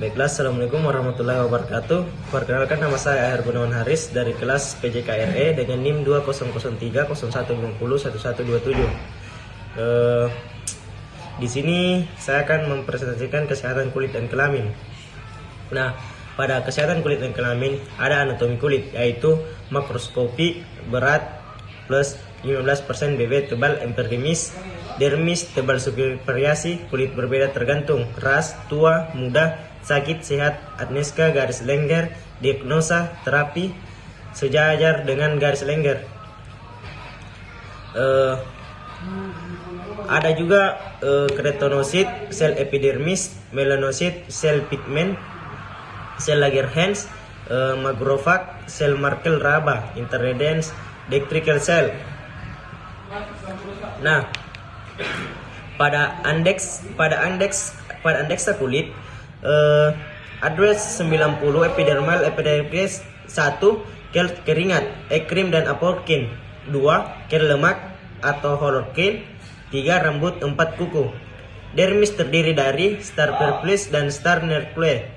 Baiklah, Assalamualaikum warahmatullahi wabarakatuh. Perkenalkan, nama saya Aher Gunawan Haris dari kelas PJKRE dengan NIM 200301101127. Di sini saya akan mempresentasikan kesehatan kulit dan kelamin. Nah, pada kesehatan kulit dan kelamin ada anatomi kulit, yaitu makroskopi berat plus 15% BB tebal epidermis, dermis tebal subvariasi, kulit berbeda tergantung ras, tua, muda, sakit, sehat, atneska, garis lengger, diagnosa, terapi sejajar dengan garis lengger. Ada juga keratinosit, sel epidermis, melanosit, sel pigment, sel Langerhans, macrophage, sel Merkel raba, interdens, dendritic cell. Nah, pada andeksa kulit address 90 epidermal epidermis 1 kel keringat, ekrim dan aporkin, 2 kel lemak atau holorkin, 3 rambut, 4 kuku. Dermis terdiri dari star perplis dan star nervule.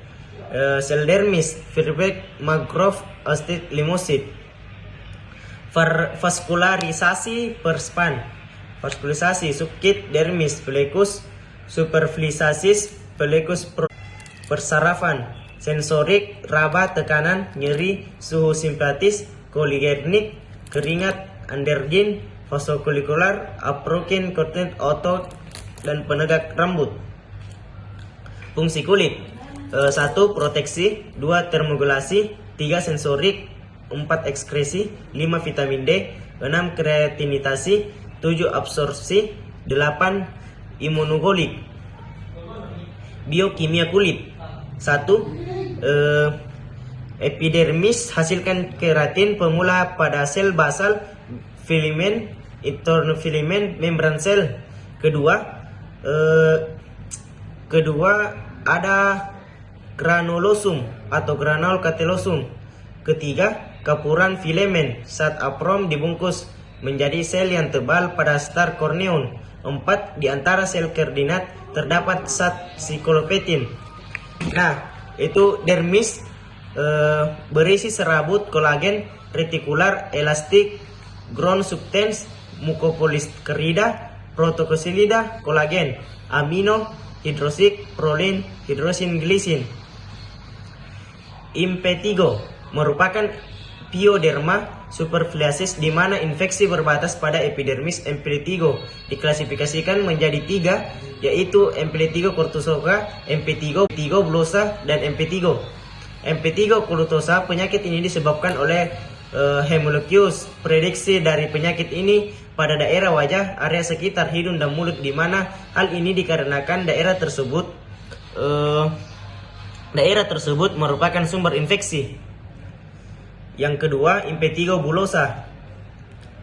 Sel dermis, Firbeck, Mangrove, Ostit, Limosit. Vaskularisasi perspan, vaskularisasi subkit dermis, flecus, superficialis, flecus persarafan, sensorik, raba, tekanan, nyeri, suhu simpatis, koligernik, keringat, andergin, vasokulikular, aprokin, kortet, otot, dan penegak rambut. Fungsi kulit: 1. Proteksi, 2. Termogulasi, 3. Sensorik, 4. Ekskresi, 5. Vitamin D, 6. Kreatinitasi, 7. Absorpsi, 8. Imunogolik. Biokimia kulit: 1. Epidermis hasilkan keratin pemula pada sel basal, filamen, internofilament, membran sel. Kedua ada granulosum atau granul catelosum. Ketiga, kapuran filamen saat aprom dibungkus menjadi sel yang tebal pada star corneum. 4. Di antara sel koordinat terdapat zat psikopetin. Nah, itu dermis berisi serabut, kolagen, retikular, elastik, ground substance, mucopolisaccarida, protocosilida, kolagen, amino, hidrosik, prolin, hidrosin, glisin. Impetigo merupakan pioderma superfluosis di mana infeksi berbatas pada epidermis. Impetigo diklasifikasikan menjadi 3, yaitu impetigo cortusosa, impetigo bullosa, dan impetigo. Impetigo cortusosa, penyakit ini disebabkan oleh Haemococcus. Prediksi dari penyakit ini pada daerah wajah, area sekitar hidung dan mulut, di mana hal ini dikarenakan daerah tersebut merupakan sumber infeksi. Yang kedua, impetigo bullosa.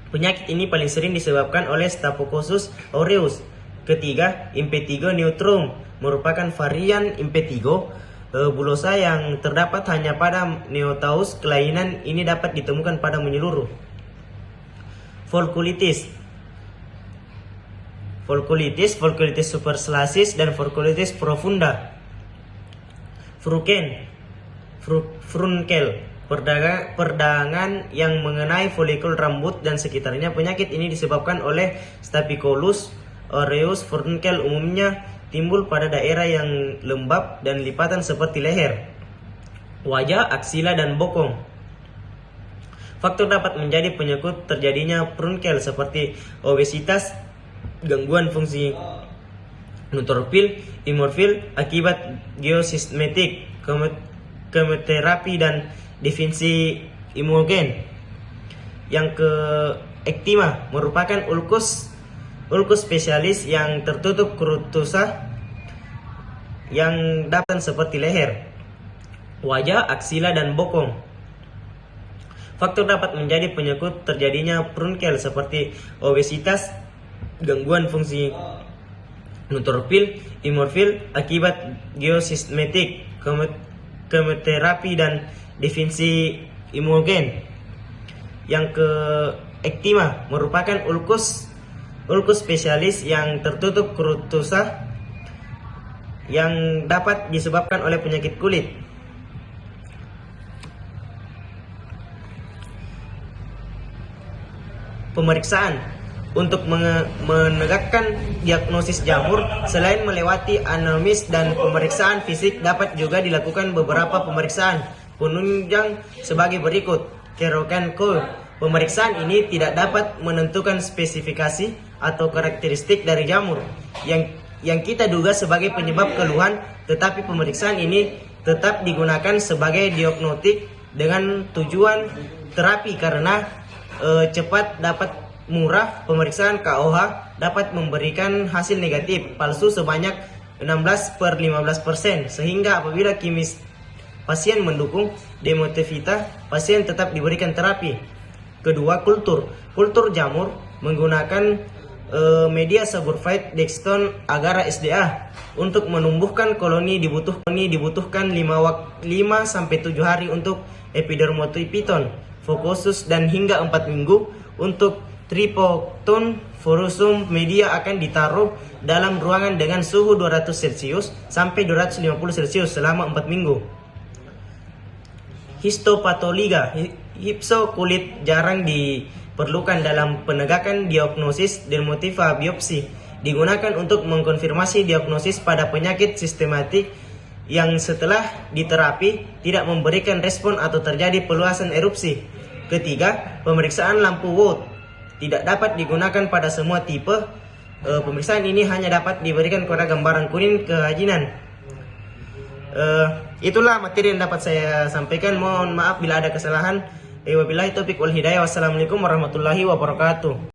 Penyakit ini paling sering disebabkan oleh Staphylococcus aureus. Ketiga, impetigo neutrum merupakan varian impetigo bullosa yang terdapat hanya pada Neotaus. Kelainan ini dapat ditemukan pada menyeluruh. Folkulitis, superciliasis, dan folkulitis profunda. Frunkel, peradangan yang mengenai folikul rambut dan sekitarnya. Penyakit ini disebabkan oleh Staphylococcus aureus. Frunkel umumnya timbul pada daerah yang lembab dan lipatan seperti leher, wajah, aksila, dan bokong. Faktor dapat menjadi penyebab terjadinya frunkel seperti obesitas, gangguan fungsi neutrofil, imorfil akibat geosistematik, kemoterapi, dan defensi imunogen. Yang ke ektima merupakan ulkus spesialis yang tertutup kurtusa yang dapat seperti leher, wajah, aksila, dan bokong. Faktor dapat menjadi penyebab terjadinya frunkel seperti obesitas, gangguan fungsi neutrofil, imorfil akibat geosistematik, kemoterapi, dan defensi imunogen. Yang ke ektima merupakan ulkus spesialis yang tertutup kurtusa yang dapat disebabkan oleh penyakit kulit. Pemeriksaan untuk menegakkan diagnosis jamur, selain melewati anamnesis dan pemeriksaan fisik, dapat juga dilakukan beberapa pemeriksaan penunjang sebagai berikut. Kerokan Cole. Pemeriksaan ini tidak dapat menentukan spesifikasi atau karakteristik dari jamur yang kita duga sebagai penyebab keluhan, tetapi pemeriksaan ini tetap digunakan sebagai diagnostik dengan tujuan terapi karena cepat dapat murah. Pemeriksaan KOH dapat memberikan hasil negatif palsu sebanyak 16/15%, sehingga apabila kimis pasien mendukung demotivita, pasien tetap diberikan terapi. Kedua, kultur jamur menggunakan media saburfite dextone agar SDA. Untuk menumbuhkan koloni dibutuhkan 5-7 hari untuk epidermotypiton, focosus, dan hingga 4 minggu untuk Tripocton forusum. Media akan ditaruh dalam ruangan dengan suhu 200 Celcius sampai 250 Celcius selama 4 minggu. Histopatoliga. Hipso kulit jarang diperlukan dalam penegakan diagnosis dermatitis biopsi. Digunakan untuk mengkonfirmasi diagnosis pada penyakit sistematik yang setelah diterapi tidak memberikan respon atau terjadi peluasan erupsi. Ketiga, pemeriksaan lampu Wood tidak dapat digunakan pada semua tipe. Pemeriksaan ini hanya dapat diberikan kepada gambaran kuning kehajinan. Itulah materi yang dapat saya sampaikan. Mohon maaf bila ada kesalahan. Wabillahi taufiq wal hidayah. Wassalamualaikum warahmatullahi wabarakatuh.